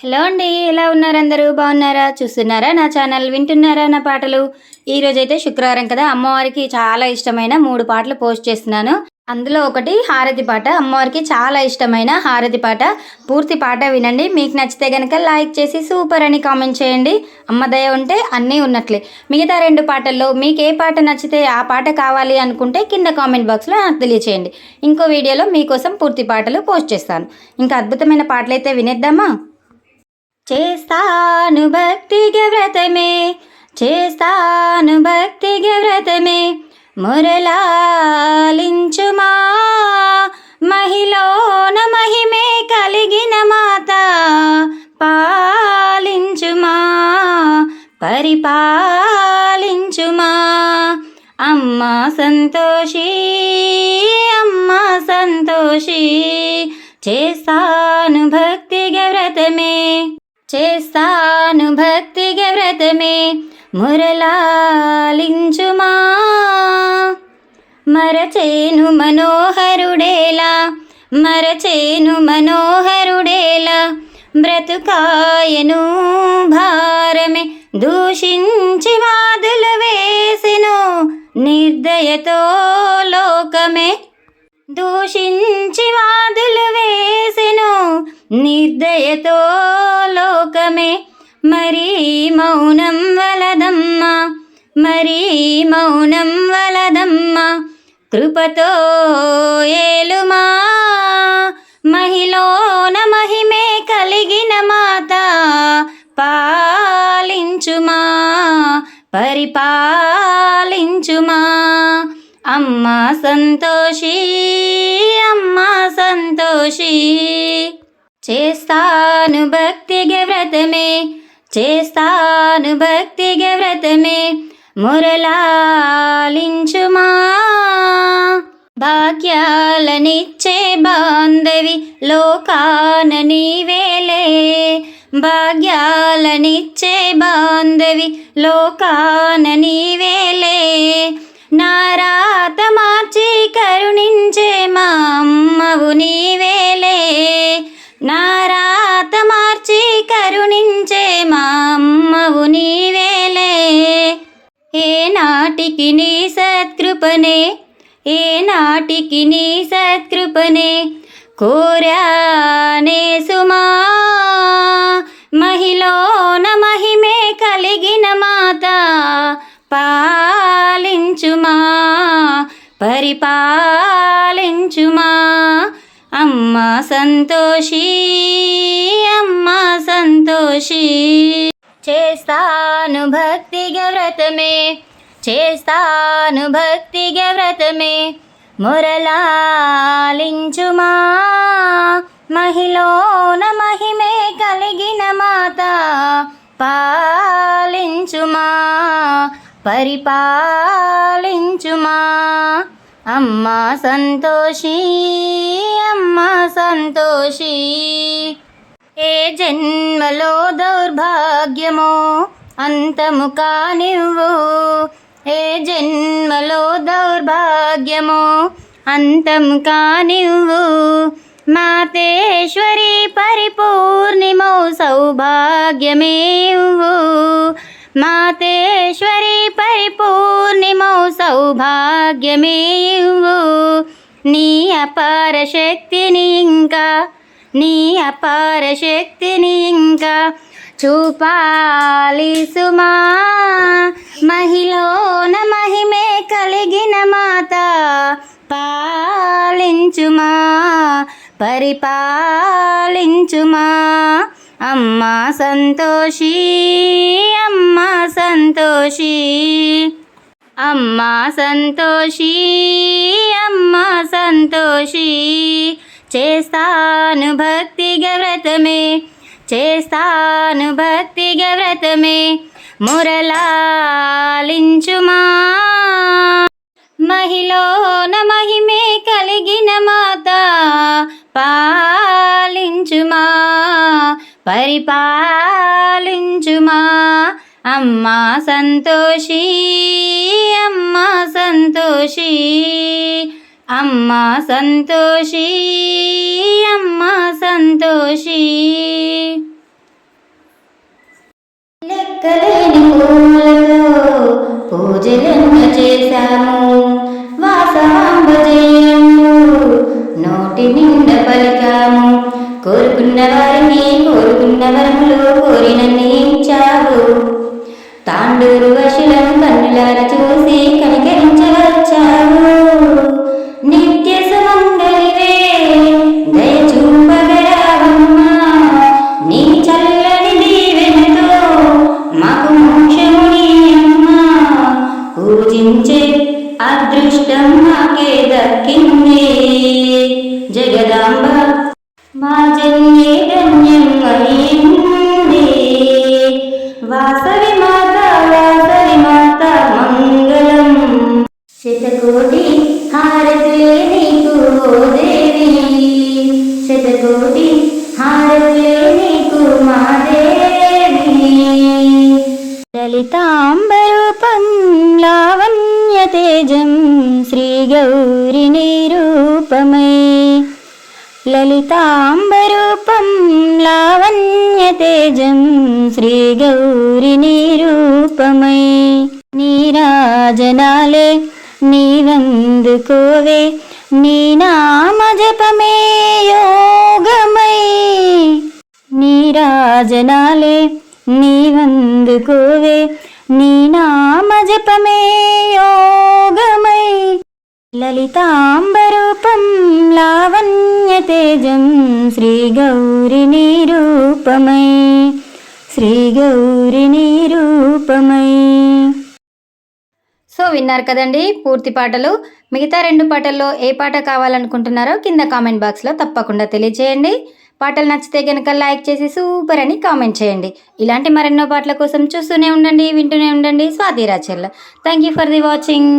Hello అండి, ఎలా ఉన్నారు? అందరూ బాగున్నారా? చూస్తున్నారా నా ఛానల్, వింటున్నారా నా పాటలు? ఈరోజైతే శుక్రవారం కదా, అమ్మవారికి చాలా ఇష్టమైన 3 పాటలు పోస్ట్ చేస్తున్నాను. అందులో ఒకటి హారతి పాట. అమ్మవారికి చాలా ఇష్టమైన హారతి పాట. పూర్తి పాట వినండి. మీకు నచ్చితే కనుక లైక్ చేసి సూపర్ అని కామెంట్ చేయండి. అమ్మ దయ ఉంటే అన్నీ ఉన్నట్లే. మిగతా 2 పాటల్లో మీకు ఏ పాట నచ్చితే ఆ పాట కావాలి అనుకుంటే కింద కామెంట్ బాక్స్లో నాకు తెలియచేయండి. ఇంకో వీడియోలో మీకోసం పూర్తి పాటలు పోస్ట్ చేస్తాను. ఇంకా అద్భుతమైన పాటలు అయితే వినేద్దామా? చేస్తాను భక్తిగా వ్రతమే, చేస్తాను భక్తిగా వ్రతమే, మురళాలించుమా మహిళోన మహిమే కలిగిన మాత, పాలించుమా పరిపాలించుమా. అమ్మ సంతోషి, అమ్మ సంతోషి, చేస్తాను భక్తిగా వ్రతమే, చేస్తాను భక్తిగా వ్రతమే, మురళాలించుమా. మరచేను మనోహరుడేలా, మరచేను మనోహరుడేలా, బ్రతుకాయను భారమే, దూషించి వాదులు వేసెను నిర్దయతో లోకమే, దూషించి వాదులు వేసెను నిర్దయతో లోకమే. మరీ మౌనం వలదమ్మ, మరీ మౌనం వలదమ్మ, కృపతో ఏలుమా మహిళోన మహిమే కలిగిన మాత, పాలించుమా పరిపాలించుమా. అమ్మ సంతోషి, అమ్మ సంతోషి, చేస్తాను భక్తిగా వ్రతమే, చేస్తాను భక్తిగా వ్రతమే, మురళాలించుమా. భాగ్యాలనిచ్చే బాంధవి లోకాన నీవేలే, భాగ్యాలనిచ్చే బాంధవి లోకాన నీవేలే, నారాత మార్చి కరుణించే మా అమ్మవు నీవేలే, నారాత మార్చి కరుణించే మా అమ్మవు నీవేలే. ఏ నాటికి నీ సత్కృపనే, ఏ నాటికి నీ సత్కృపనే, కోరానే సుమా మహిళోన మహిమే కలిగిన మాత, పాలించుమా పరిపాలించుమా. అమ్మ సంతోషి, అమ్మ సంతోషి, చేస్తాను భక్తిగా వ్రతమే, చేస్తాను భక్తిగా వ్రతమే, మురళాలించుమా మహిళోన మహిమే కలిగిన మాత, పాలించుమా పరిపాలించుమా. అమ్మ సంతోషి, అమ్మ సంతోషి, ఏ జన్మలో దౌర్భాగ్యమో అంతము కానివ్వు, ఏ జన్మలో దౌర్భాగ్యమో అంతము కానివ్వు, మాతేశ్వరి పరిపూర్ణిమో సౌభాగ్యమేవ్వు, మాతేశ్వరి పరిపూర్ణిమో సౌభాగ్యమేవ్వు. నీ అపార శక్తిని ఇంకా, నీ అపార శక్తిని ఇంకా చూపాలి సుమా మహిళోన మహిమే కలిగిన మాత, పాలించుమా పరిపాలించుమా. అమ్మ సంతోషి, అమ్మ సంతోషి, అమ్మ సంతోషి, అమ్మ సంతోషి, చేస్తాను భక్తిగా వ్రతమే, చేస్తాను భక్తిగా వ్రతమే, మురళాలించుమా మహిళోన మహిమే కలిగిన మాత, పాలించుమా పరిపాలించుమా. అమ్మ సంతోషి, అమ్మ సంతోషి, అమ్మ సంతోషి, అమ్మ సంతోషి. నోటి నిండా పలికాము. కోరుకున్న వారిని కోరుకున్న వరములు కోరినన్ని ఇచ్చావు. తాండూరు వశులం కన్నులార చూసి కనికరించవచ్చావు. నిత్య సుమంగళివే దయ చూపగరావమ్మా. నీ చల్లని దీవెనతో మాకు మోక్షముని అమ్మా. పూజించే అదృష్టం మాకే దక్కింది. జగదాంబ మా జన్మే ధన్యం అయింది. వాసవి మాత మంగళం. శతకోటి హారతులే నీకు ఓ దేవి. శతకోటి హారతులే నీకు మా దేవి. లలితాంబరూపం లావణ్య తేజం శ్రీ గౌరి నిరూపమై. లలితాంబరూపం లావణ్య తేజం శ్రీ గౌరి నిరూపమై. నీరాజనాలే నీవందుకోవే నీ నామ జపమే యోగమై. నీరాజనాలే నీవందుకోవే నీ నామ జపమే యోగమై. లలితాంబరూపం లావణ్య తేజం శ్రీ గౌరి నిరూపమై. శ్రీ గౌరి నిరూపమై. సో విన్నారు కదండి పూర్తి పాటలు. మిగతా 2 పాటల్లో ఏ పాట కావాలనుకుంటున్నారో కింద కామెంట్ బాక్స్లో తప్పకుండా తెలియచేయండి. పాటలు నచ్చితే కనుక లైక్ చేసి సూపర్ అని కామెంట్ చేయండి. ఇలాంటి మరెన్నో పాటల కోసం చూస్తూనే ఉండండి, వింటూనే ఉండండి Swathi Rachella. Thank you for the watching.